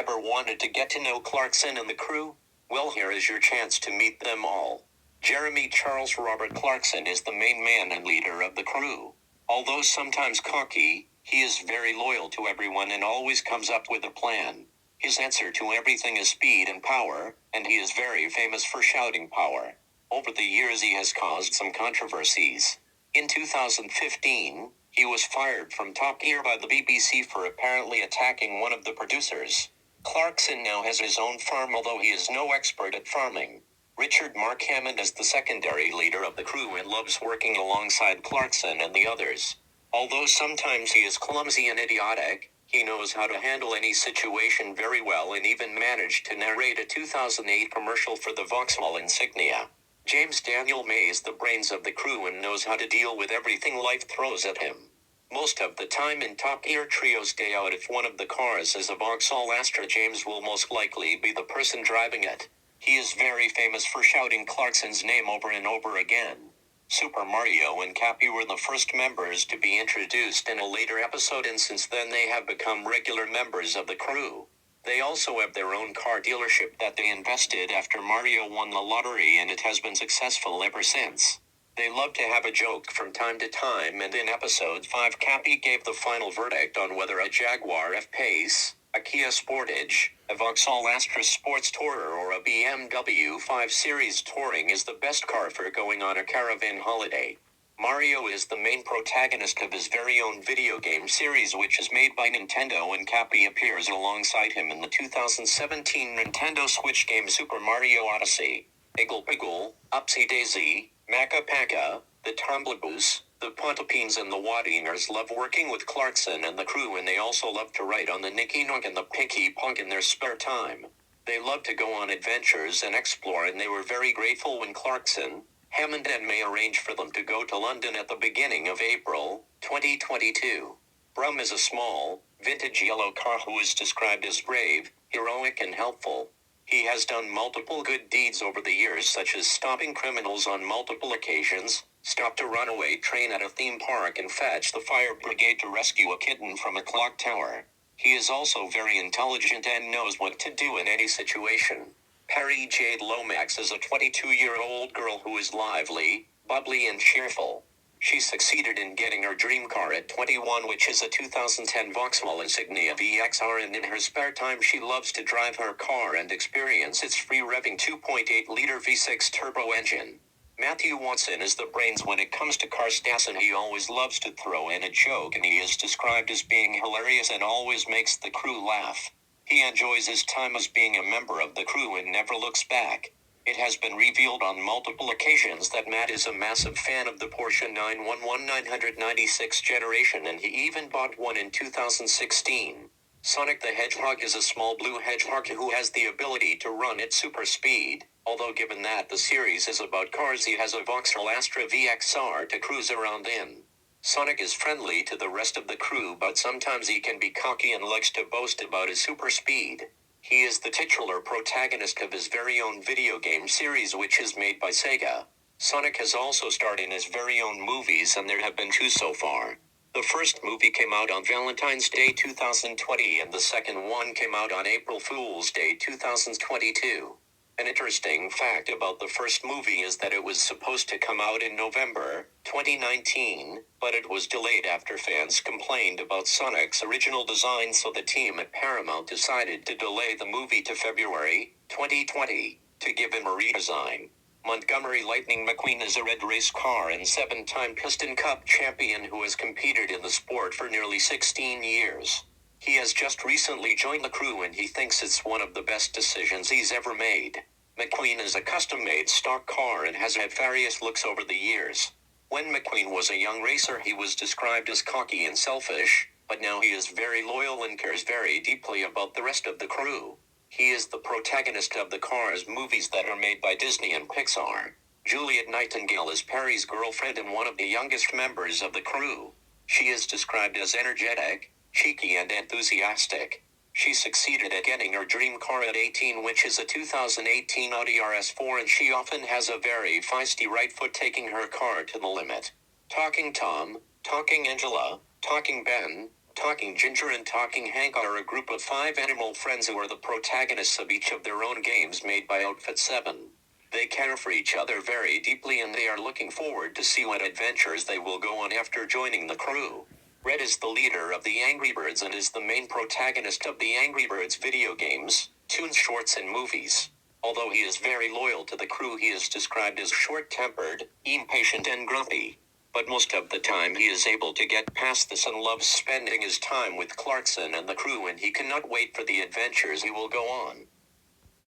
Ever wanted to get to know Clarkson and the crew? Well, here is your chance to meet them all. Jeremy Charles Robert Clarkson is the main man and leader of the crew. Although sometimes cocky, he is very loyal to everyone and always comes up with a plan. His answer to everything is speed and power, and he is very famous for shouting power. Over the years he has caused some controversies. In 2015, he was fired from Top Gear by the BBC for apparently attacking one of the producers. Clarkson now has his own farm, although he is no expert at farming. Richard Mark Hammond is the secondary leader of the crew and loves working alongside Clarkson and the others. Although sometimes he is clumsy and idiotic, he knows how to handle any situation very well and even managed to narrate a 2008 commercial for the Vauxhall insignia. James Daniel May is the brains of the crew and knows how to deal with everything life throws at him. Most of the time in Top Gear trios day out, if one of the cars is a Vauxhall Astra, James will most likely be the person driving it. He is very famous for shouting Clarkson's name over and over again. Super Mario and Cappy were the first members to be introduced in a later episode, and since then they have become regular members of the crew. They also have their own car dealership that they invested after Mario won the lottery, and it has been successful ever since. They love to have a joke from time to time, and in episode 5 Cappy gave the final verdict on whether a Jaguar F-Pace, a Kia Sportage, a Vauxhall Astra Sports Tourer or a BMW 5 Series Touring is the best car for going on a caravan holiday. Mario is the main protagonist of his very own video game series, which is made by Nintendo, and Cappy appears alongside him in the 2017 Nintendo Switch game Super Mario Odyssey. Iggle Piggle, Upsy Daisy, Macca Packa, the Tomblaboos, the Pontopines and the Waddingers love working with Clarkson and the crew, and they also love to write on the Nicky Nook and the Pinky Punk in their spare time. They love to go on adventures and explore, and they were very grateful when Clarkson, Hammond and May arranged for them to go to London at the beginning of April 2022. Brum is a small, vintage yellow car who is described as brave, heroic and helpful. He has done multiple good deeds over the years, such as stopping criminals on multiple occasions, stopped a runaway train at a theme park, and fetched the fire brigade to rescue a kitten from a clock tower. He is also very intelligent and knows what to do in any situation. Perry Jade Lomax is a 22-year-old girl who is lively, bubbly and cheerful. She succeeded in getting her dream car at 21, which is a 2010 Vauxhall Insignia VXR, and in her spare time she loves to drive her car and experience its free-revving 2.8-liter V6 turbo engine. Matthew Watson is the brains when it comes to car stats, and he always loves to throw in a joke, and he is described as being hilarious and always makes the crew laugh. He enjoys his time as being a member of the crew and never looks back. It has been revealed on multiple occasions that Matt is a massive fan of the Porsche 911 996 generation, and he even bought one in 2016. Sonic the Hedgehog is a small blue hedgehog who has the ability to run at super speed. Although given that the series is about cars, he has a Vauxhall Astra VXR to cruise around in. Sonic is friendly to the rest of the crew, but sometimes he can be cocky and likes to boast about his super speed. He is the titular protagonist of his very own video game series, which is made by Sega. Sonic has also starred in his very own movies, and there have been 2 so far. The first movie came out on Valentine's Day 2020, and the second one came out on April Fool's Day 2022. An interesting fact about the first movie is that it was supposed to come out in November 2019, but it was delayed after fans complained about Sonic's original design, so the team at Paramount decided to delay the movie to February 2020 to give him a redesign. Montgomery Lightning Mcqueen is a red race car and 7-time Piston Cup champion who has competed in the sport for nearly 16 years. He has just recently joined the crew, and he thinks it's one of the best decisions he's ever made. Mcqueen is a custom-made stock car and has had various looks over the years. When Mcqueen was a young racer, he was described as cocky and selfish, but now he is very loyal and cares very deeply about the rest of the crew. He is the protagonist of the Cars movies that are made by Disney and Pixar. Juliet Nightingale is Perry's girlfriend and one of the youngest members of the crew. She is described as energetic, cheeky and enthusiastic. She succeeded at getting her dream car at 18, which is a 2018 Audi RS4, and she often has a very feisty right foot, taking her car to the limit. Talking Tom, Talking Angela, Talking Ben, Talking Ginger and Talking Hank are a group of 5 animal friends who are the protagonists of each of their own games made by Outfit 7. They care for each other very deeply and they are looking forward to see what adventures they will go on after joining the crew. Red is the leader of the Angry Birds and is the main protagonist of the Angry Birds video games, tunes, shorts, and movies. Although he is very loyal to the crew, he is described as short-tempered, impatient, and grumpy. But most of the time he is able to get past this and loves spending his time with Clarkson and the crew, and he cannot wait for the adventures he will go on.